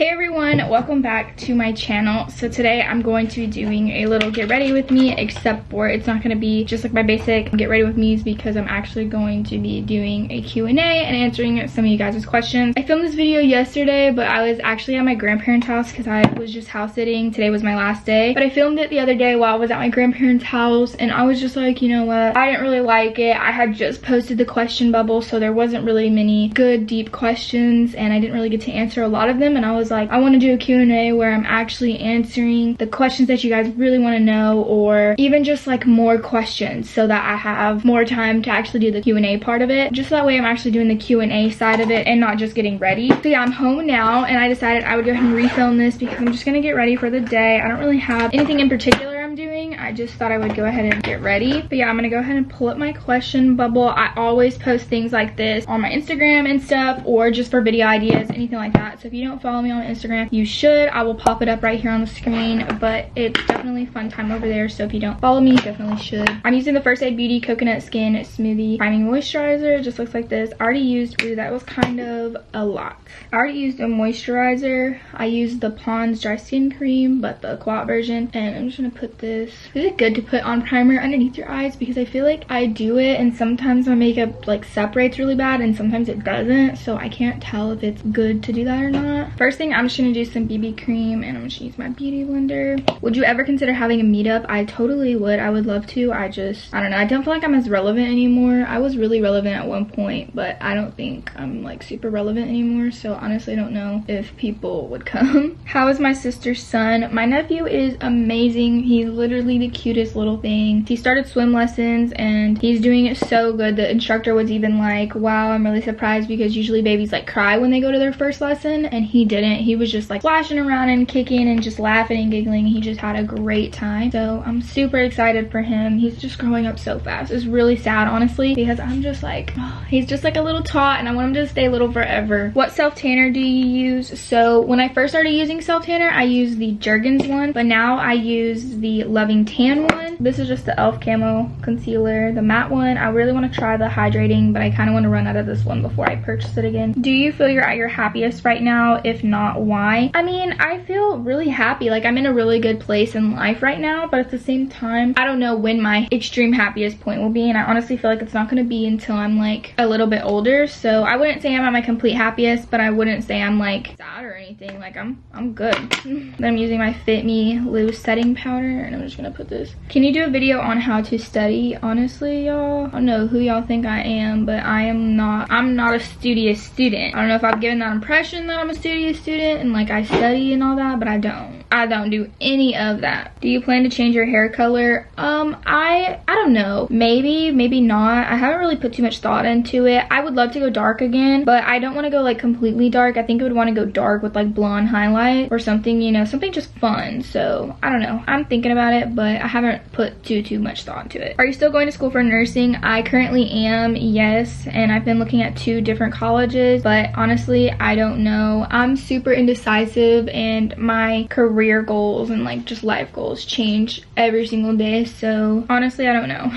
Hey everyone, welcome back to my channel. So today I'm going to be doing a little get ready with me, except for it's not going to be just like my basic get ready with me's because I'm actually going to be doing a Q&A and answering some of you guys' questions. I filmed this video yesterday, but I was actually at my grandparents' house because I was just house sitting. Today was my last day, but I filmed it the other day while I was at my grandparents' house, and I was just like, you know what, I didn't really like it. I had just posted the question bubble, so there wasn't really many good deep questions, and I didn't really get to answer a lot of them, and I was like, I want to do a Q&A where I'm actually answering the questions that you guys really want to know, or even just like more questions so that I have more time to actually do the Q&A part of it. Just that way I'm actually doing the Q&A side of it and not just getting ready. So yeah, I'm home now and I decided I would go ahead and refilm this because I'm just going to get ready for the day. I don't really have anything in particular I'm doing. I just thought I would go ahead and get ready. But yeah, I'm going to go ahead and pull up my question bubble. I always post things like this on my Instagram and stuff, or just for video ideas, anything like that. So if you don't follow me on Instagram, you should. I will pop it up right here on the screen, but it's definitely fun time over there. So if you don't follow me, you definitely should. I'm using the First Aid Beauty Coconut Skin Smoothie Priming Moisturizer. It just looks like this. I already used, ooh, that was kind of a lot. I already used a moisturizer. I used the Pond's Dry Skin Cream, but the Aquat version. And I'm just gonna put this. Is it good to put on primer underneath your eyes? Because I feel like I do it and sometimes my makeup like separates really bad and sometimes it doesn't. So I can't tell if it's good to do that or not. First thing, I'm just gonna do some BB cream and I'm just gonna use my beauty blender. Would you ever consider having a meetup? I totally would. I would love to. I don't know. I don't feel like I'm as relevant anymore. I was really relevant at one point, but I don't think I'm like super relevant anymore. So honestly, I don't know if people would come. How is my sister's son? My nephew is amazing. He's literally the cutest little thing. He started swim lessons and he's doing it so good. The instructor was even like, wow, I'm really surprised because usually babies like cry when they go to their first lesson, and he didn't. He was just like splashing around and kicking and just laughing and giggling. He just had a great time. So I'm super excited for him. He's just growing up so fast. It's really sad, honestly, because I'm just like, oh, he's just like a little tot and I want him to stay little forever. What self tanner do you use? So when I first started using self tanner, I used the Jergens one, but now I use the Loving Tan one. This is just the e.l.f. camo concealer, the matte one. I really want to try the hydrating, but I kind of want to run out of this one before I purchase it again. Do you feel you're at your happiest right now? If not, why? I mean, I feel really happy. Like, I'm in a really good place in life right now, but at the same time, I don't know when my extreme happiest point will be, and I honestly feel like it's not going to be until I'm like a little bit older. So I wouldn't say I'm at my complete happiest, but I wouldn't say I'm like sad or anything. Like, I'm good. Then I'm using my Fit Me loose setting powder, and I'm just gonna put this. Can you do a video on how to study? Honestly, y'all, I don't know who y'all think I am, but I'm not a studious student. I don't know if I've given that impression that I'm a studious student and like I study and all that, but I don't do any of that. Do you plan to change your hair color? I don't know. Maybe not. I haven't really put too much thought into it. I would love to go dark again, but I don't want to go like completely dark. I think I would want to go dark with like blonde highlight or something, you know, something just fun. So I don't know. I'm thinking about it, but I haven't put too much thought into it. Are you still going to school for nursing? I currently am, yes, and I've been looking at 2 different colleges, but honestly, I don't know. I'm super indecisive and my career goals and like just life goals change every single day. So honestly, I don't know.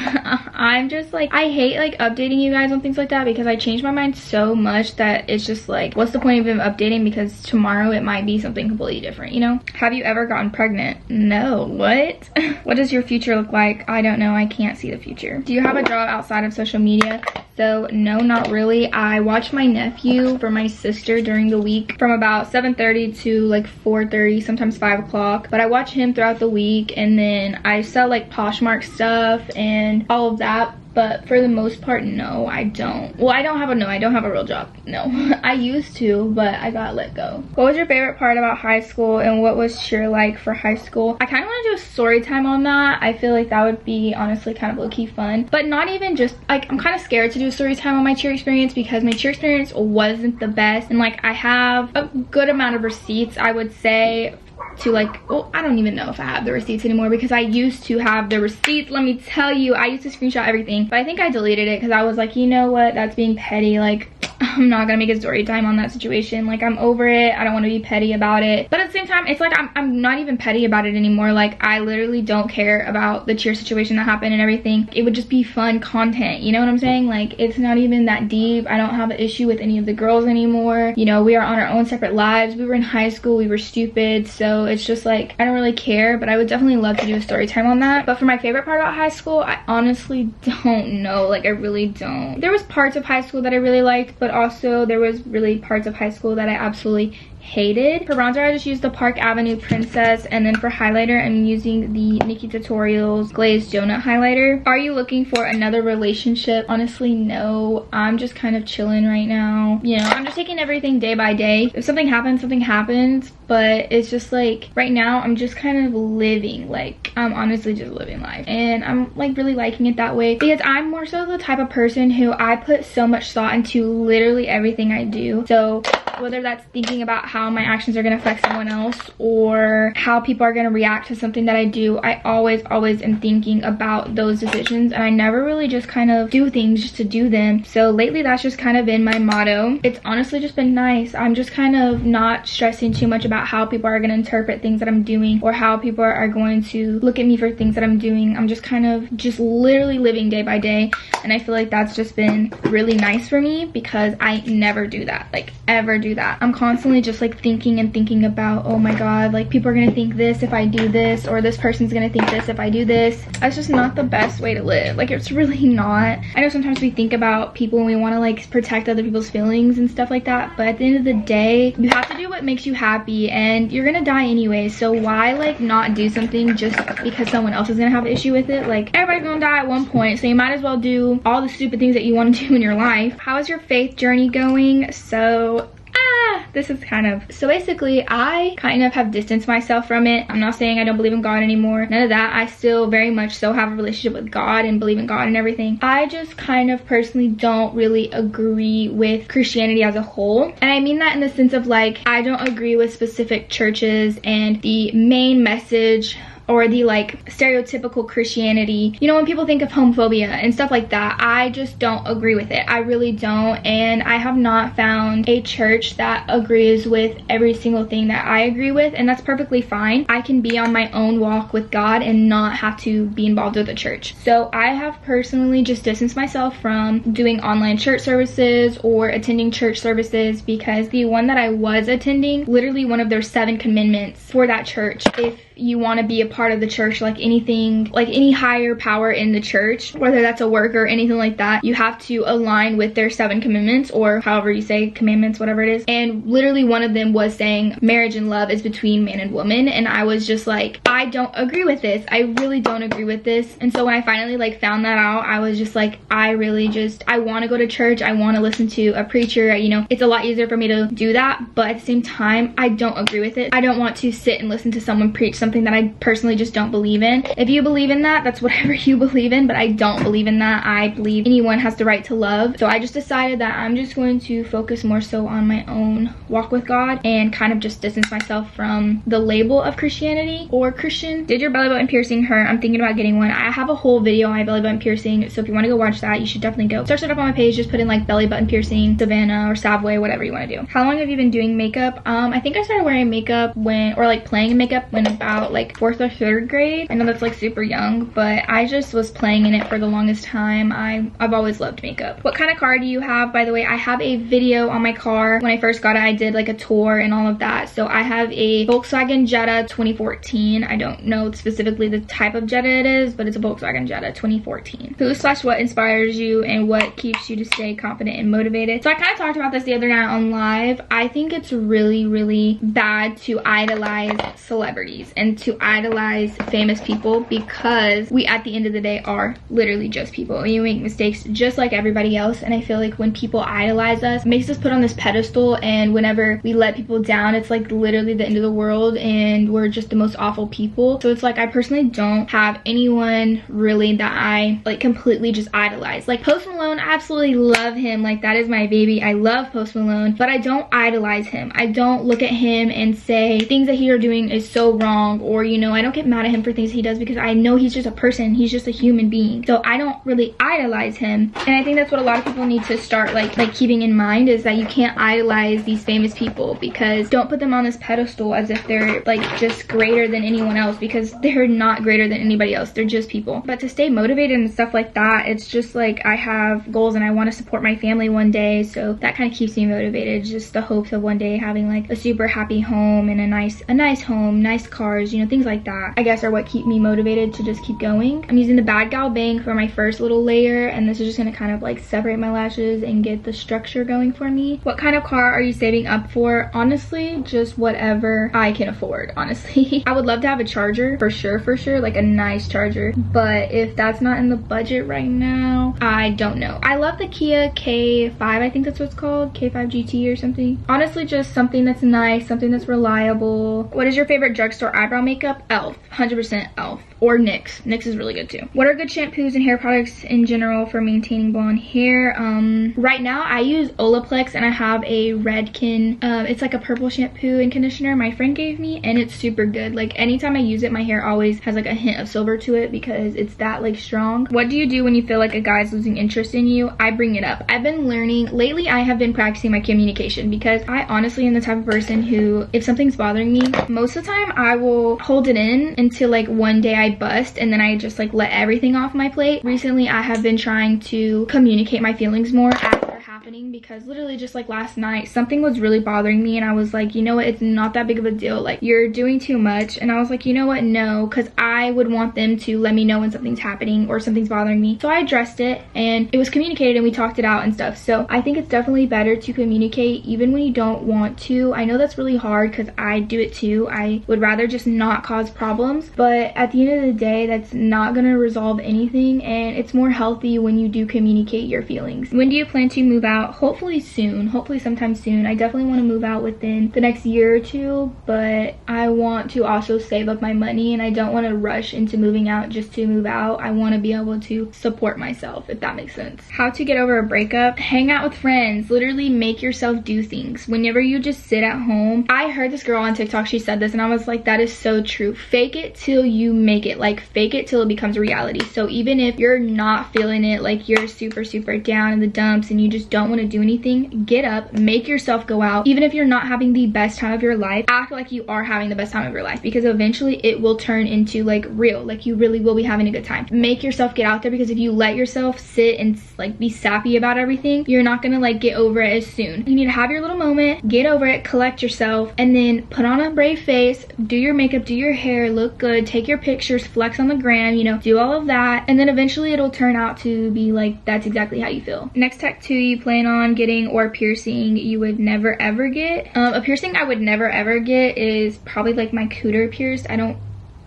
I'm just like, I hate like updating you guys on things like that because I change my mind so much that it's just like, what's the point of even updating, because tomorrow it might be something completely different, you know? Have you ever gotten pregnant? No. What? What does your future look like? I don't know. I can't see the future. Do you have a job outside of social media? So no, not really. I watch my nephew for my sister during the week from about 7:30 to like 4:30, sometimes 5 o'clock. But I watch him throughout the week, and then I sell like Poshmark stuff and all of that. But for the most part, no, I don't. Well, I don't have a real job. No, I used to, but I got let go. What was your favorite part about high school, and what was cheer like for high school? I kind of want to do a story time on that. I feel like that would be honestly kind of low-key fun, but not even just like, I'm kind of scared to do a story time on my cheer experience because my cheer experience wasn't the best, and like I have a good amount of receipts, I would say, to like, well, I don't even know if I have the receipts anymore because I used to have the receipts. Let me tell you, I used to screenshot everything, but I think I deleted it because I was like, you know what, that's being petty. Like, I'm not gonna make a story time on that situation. Like, I'm over it. I don't want to be petty about it, but at the the same time, it's like I'm not even petty about it anymore. Like, I literally don't care about the cheer situation that happened and everything. It would just be fun content, you know what I'm saying? Like, it's not even that deep. I don't have an issue with any of the girls anymore. You know, we are on our own separate lives. We were in high school, we were stupid, so it's just like, I don't really care, but I would definitely love to do a story time on that. But for my favorite part about high school, I honestly don't know. Like, I really don't. There was parts of high school that I really liked, but also there was really parts of high school that I absolutely hated. For bronzer, I just used the Park Avenue Princess, and then for highlighter, I'm using the Nikki Tutorials Glazed Donut highlighter. Are you looking for another relationship? Honestly, no. I'm just kind of chilling right now. You know, I'm just taking everything day by day. If something happens, something happens, but it's just like, right now, I'm just kind of living. Like, I'm honestly just living life, and I'm like really liking it that way, because I'm more so the type of person who I put so much thought into literally everything I do. So whether that's thinking about how my actions are going to affect someone else or how people are going to react to something that I do, I always am thinking about those decisions, and I never really just kind of do things just to do them. So lately, that's just kind of been my motto. It's honestly just been nice. I'm just kind of not stressing too much about how people are going to interpret things that I'm doing or how people are going to look at me for things that I'm doing. I'm just kind of just literally living day by day, and I feel like that's just been really nice for me, because I never do that, like ever do that. I'm constantly just like thinking about, oh my god, like people are gonna think this if I do this, or this person's gonna think this if I do this. That's just not the best way to live. Like, it's really not. I know sometimes we think about people and we want to like protect other people's feelings and stuff like that, but at the end of the day, you have to do what makes you happy, and you're gonna die anyway, so why like not do something just because someone else is gonna have an issue with it? Like, everybody's gonna die at one point, so you might as well do all the stupid things that you want to do in your life. How is your faith journey going? So this is kind of, so basically I kind of have distanced myself from it. I'm not saying I don't believe in God anymore, none of that. I still very much so have a relationship with God and believe in God and everything. I just kind of personally don't really agree with Christianity as a whole, and I mean that in the sense of like, I don't agree with specific churches and the main message or the like stereotypical Christianity. You know, when people think of homophobia and stuff like that, I just don't agree with it. I really don't, and I have not found a church that agrees with every single thing that I agree with, and that's perfectly fine. I can be on my own walk with God and not have to be involved with the church. So I have personally just distanced myself from doing online church services or attending church services, because the one that I was attending, literally one of their 7 commandments for that church, if you want to be a part of the church, like anything, like any higher power in the church, whether that's a work or anything like that, you have to align with their 7 commandments, or however you say commandments, whatever it is. And literally one of them was saying marriage and love is between man and woman, and I was just like, I don't agree with this. I really don't agree with this. And so when I finally like found that out, I was just like, I want to go to church. I want to listen to a preacher. You know, it's a lot easier for me to do that, but at the same time, I don't agree with it. I don't want to sit and listen to someone preach something that I personally just don't believe in. If you believe in that, that's whatever you believe in, but I don't believe in that. I believe anyone has the right to love. So I just decided that I'm just going to focus more so on my own walk with God and kind of just distance myself from the label of Christianity or Christian. Did your belly button piercing hurt? I'm thinking about getting one. I have a whole video on my belly button piercing, so if you want to go watch that, you should definitely go. Search it up on my page, just put in like belly button piercing, Savannah or SavWay, whatever you want to do. How long have you been doing makeup? I think I started wearing makeup when, or like playing makeup when about like 4th or 3rd grade. I know that's like super young, but I just was playing in it for the longest time. I've always loved makeup. What kind of car do you have? By the way, I have a video on my car. When I first got it, I did like a tour and all of that. So I have a Volkswagen Jetta 2014. I don't know specifically the type of Jetta it is, but it's a Volkswagen Jetta 2014. Who/what inspires you and what keeps you to stay confident and motivated? So I kind of talked about this the other night on live. I think it's really bad to idolize celebrities and to idolize famous people, because we at the end of the day are literally just people. You make mistakes just like everybody else, and I feel like when people idolize us, it makes us put on this pedestal, and whenever we let people down, it's like literally the end of the world and we're just the most awful people. So it's like, I personally don't have anyone really that I like completely just idolize. Like Post Malone, I absolutely love him. Like, that is my baby. I love Post Malone, but I don't idolize him. I don't look at him and say things that he are doing is so wrong, or you know, I don't don't get mad at him for things he does because I know he's just a person. He's just a human being. So I don't really idolize him. And I think that's what a lot of people need to start like keeping in mind, is that you can't idolize these famous people, because don't put them on this pedestal as if they're like just greater than anyone else, because they're not greater than anybody else. They're just people. But to stay motivated and stuff like that, it's just like I have goals and I want to support my family one day, so that kind of keeps me motivated. Just the hopes of one day having like a super happy home and a nice home, nice cars, you know, things like that, I guess, are what keep me motivated to just keep going. I'm using the Bad Gal Bang for my first little layer, and this is just gonna kind of like separate my lashes and get the structure going for me. What kind of car are you saving up for? Honestly, just whatever I can afford, honestly. I would love to have a charger for sure, like a nice charger, but if that's not in the budget right now, I don't know. I love the Kia K5, I think that's what it's called, K5 GT or something. Honestly, just something that's nice, something that's reliable. What is your favorite drugstore eyebrow makeup? Elf, 100% Elf, or NYX. NYX is really good too. What are good shampoos and hair products in general for maintaining blonde hair? Right now I use Olaplex, and I have a Redken, it's like a purple shampoo and conditioner my friend gave me, and it's super good. Like anytime I use it, my hair always has like a hint of silver to it because it's that like strong. What do you do when you feel like a guy's losing interest in you? I bring it up. I've been learning lately, I have been practicing my communication, because I honestly am the type of person who, if something's bothering me, most of the time I will hold it in until like one day I bust, and then I just like let everything off my plate. Recently I have been trying to communicate my feelings more after happening, because literally just like last night something was really bothering me, and I was like, you know what, it's not that big of a deal, like you're doing too much. And I was like, you know what, no, because I would want them to let me know when something's happening or something's bothering me. So I addressed it, and it was communicated, and we talked it out and stuff. So I think it's definitely better to communicate even when you don't want to. I know that's really hard because I do it too. I would rather just not cause problems, but at the end of the day, that's not gonna resolve anything, and it's more healthy when you do communicate your feelings. When do you plan to move out? Hopefully soon, hopefully sometime soon. I definitely want to move out within the next year or two, but I want to also save up my money, and I don't want to rush into moving out just to move out. I want to be able to support myself, if that makes sense. How to get over a breakup? Hang out with friends. Literally make yourself do things. Whenever you just sit at home, I heard this girl on TikTok, she said this, and I was like, that is so true. Fake it till you make it. Like fake it till it becomes a reality. So even if you're not feeling it, like you're super down in the dumps and you just don't want to do anything, get up, make yourself go out. Even if you're not having the best time of your life, act like you are having the best time of your life, because eventually it will turn into like real, like you really will be having a good time. Make yourself get out there, because if you let yourself sit and like be sappy about everything, you're not gonna like get over it as soon. You need to have your little moment, get over it, collect yourself, and then put on a brave face, do your makeup, do your hair, look good, take your pictures, flex on the gram, you know, do all of that, and then eventually it'll turn out to be like that's exactly how you feel. Next tattoo you plan on getting, or piercing you would never ever get? A piercing I would never ever get is probably like my cooter pierced.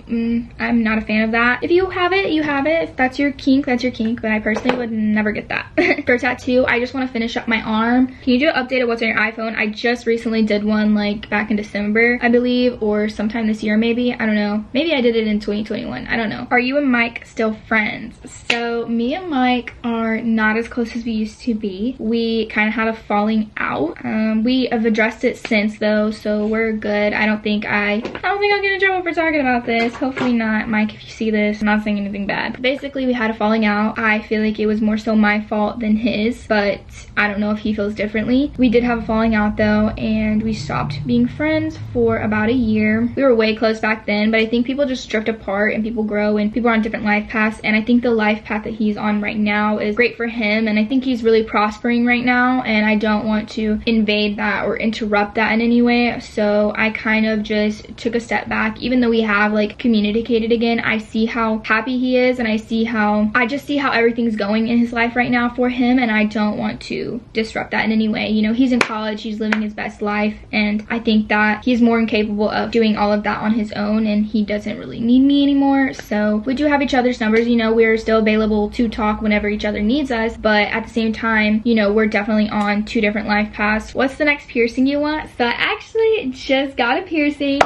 I'm not a fan of that. If you have it, you have it. If that's your kink, that's your kink, but I personally would never get that. For tattoo, I just want to finish up my arm. Can you do an update of what's on your iPhone? I just recently did one like back in December, I believe, or sometime this year maybe. I don't know. Maybe I did it in 2021. I don't know. Are you and Mike still friends? So me and Mike are not as close as we used to be. We kind of had a falling out. We have addressed it since though, so we're good. I don't think I'll get in trouble for talking about this. Hopefully not, Mike, if you see this. I'm not saying anything bad. Basically, we had a falling out. I feel like it was more so my fault than his, but I don't know if he feels differently. We did have a falling out though, and we stopped being friends for about a year. We were way close back then, but I think people just drift apart and people grow and people are on different life paths, and I think the life path that he's on right now is great for him, and I think he's really prospering right now, and I don't want to invade that or interrupt that in any way. So I kind of just took a step back. Even though we have like communicated again, I see how happy he is, and I just see how everything's going in his life right now for him, and I don't want to disrupt that in any way. You know, he's in college, he's living his best life, and I think that he's more than capable of doing all of that on his own, and he doesn't really need me anymore. So we do have each other's numbers, you know, we're still available to talk whenever each other needs us, but at the same time, you know, we're definitely on two different life paths. What's the next piercing you want? So I actually just got a piercing.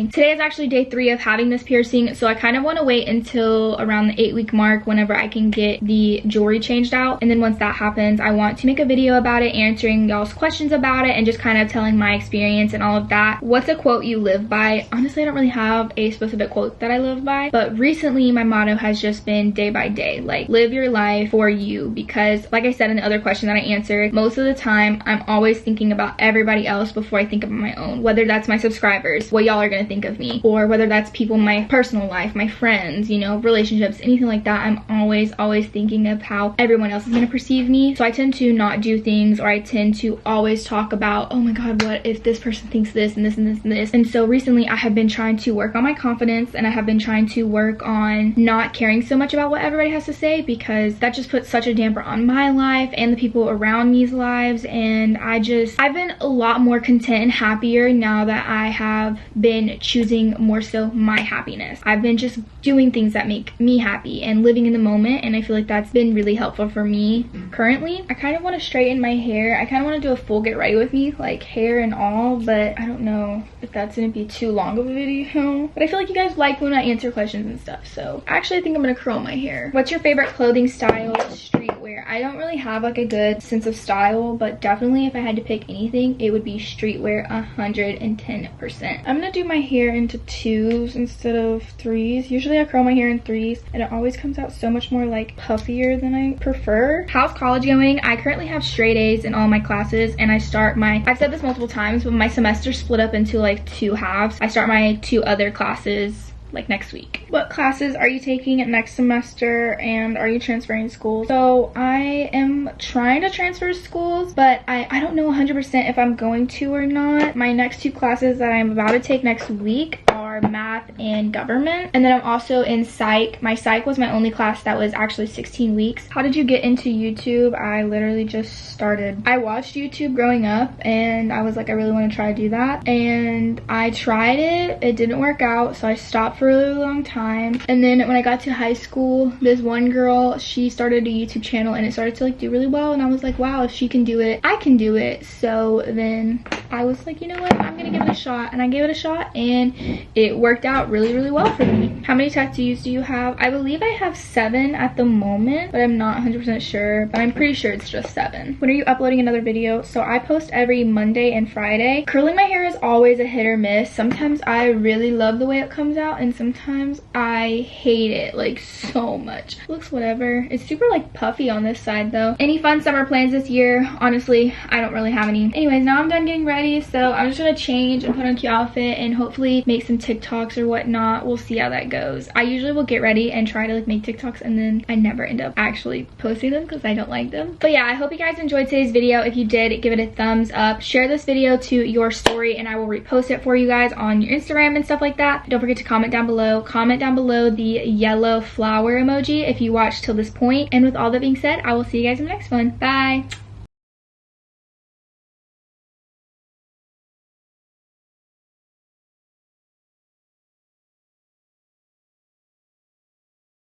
Today is actually day 3 of having this piercing, so I kind of want to wait until around the 8-week mark whenever I can get the jewelry changed out. And then once that happens, I want to make a video about it, answering y'all's questions about it and just kind of telling my experience and all of that. What's a quote you live by? Honestly, I don't really have a specific quote that I live by, but recently my motto has just been day by day. Like, live your life for you, because like I said in the other question that I answered, most of the time I'm always thinking about everybody else before I think about my own, whether that's my subscribers, what y'all are gonna think of me, or whether that's people in my personal life, my friends, you know, relationships, anything like that. I'm always thinking of how everyone else is gonna perceive me. So I tend to not do things, or I tend to always talk about, oh my god, what if this person thinks this and this and this and this. And so recently I have been trying to work on my confidence, and I have been trying to work on not caring so much about what everybody has to say, because that just puts such a damper on my life and the people around me's lives. And I've been a lot more content and happier now that I have been choosing more so my happiness. I've been just doing things that make me happy and living in the moment, and I feel like that's been really helpful for me currently. I kind of want to straighten my hair. I kind of want to do a full get ready with me, like hair and all, but I don't know if that's gonna be too long of a video. But I feel like you guys like when I answer questions and stuff, so actually I think I'm gonna curl my hair. What's your favorite clothing style? Streetwear. I don't really have like a good sense of style, but definitely if I had to pick anything, it would be streetwear 110%. I'm gonna do my hair into 2s instead of 3s. Usually I curl my hair in 3s and it always comes out so much more like puffier than I prefer. How's college going? I currently have straight A's in all my classes, and I've said this multiple times, but my semester split up into like 2 halves. I start my 2 other classes like next week. What classes are you taking next semester, and are you transferring schools? So I am trying to transfer schools, but I don't know 100% if I'm going to or not. My next 2 classes that I'm about to take next week are math and government, and then I'm also in psych. My psych was my only class that was actually 16 weeks. How did you get into YouTube? I literally just started. I watched YouTube growing up and I was like, I really want to try to do that, and I tried it. It didn't work out, so I stopped for a really long time. And then when I got to high school, this one girl, she started a YouTube channel and it started to like do really well, and I was like, wow, if she can do it, I can do it. So then I was like, you know what, I'm gonna give it a shot, and I gave it a shot and it worked out really well for me. How many tattoos do you have? I believe I have 7 at the moment, but I'm not 100% sure, but I'm pretty sure it's just 7. When are you uploading another video? So I post every Monday and Friday. Curling my hair is always a hit or miss. Sometimes I really love the way it comes out, and sometimes I hate it like so much. Looks whatever. It's super like puffy on this side though. Any fun summer plans this year? Honestly, I don't really have any. Anyways, now I'm done getting ready, so I'm just gonna change and put on a cute outfit and hopefully make some TikToks or whatnot. We'll see how that goes. I usually will get ready and try to like make TikToks, and then I never end up actually posting them because I don't like them. But yeah, I hope you guys enjoyed today's video. If you did, give it a thumbs up. Share this video to your story and I will repost it for you guys on your Instagram and stuff like that. Don't forget to comment down below. Comment down below the yellow flower emoji if you watched till this point. And with all that being said, I will see you guys in the next one. Bye!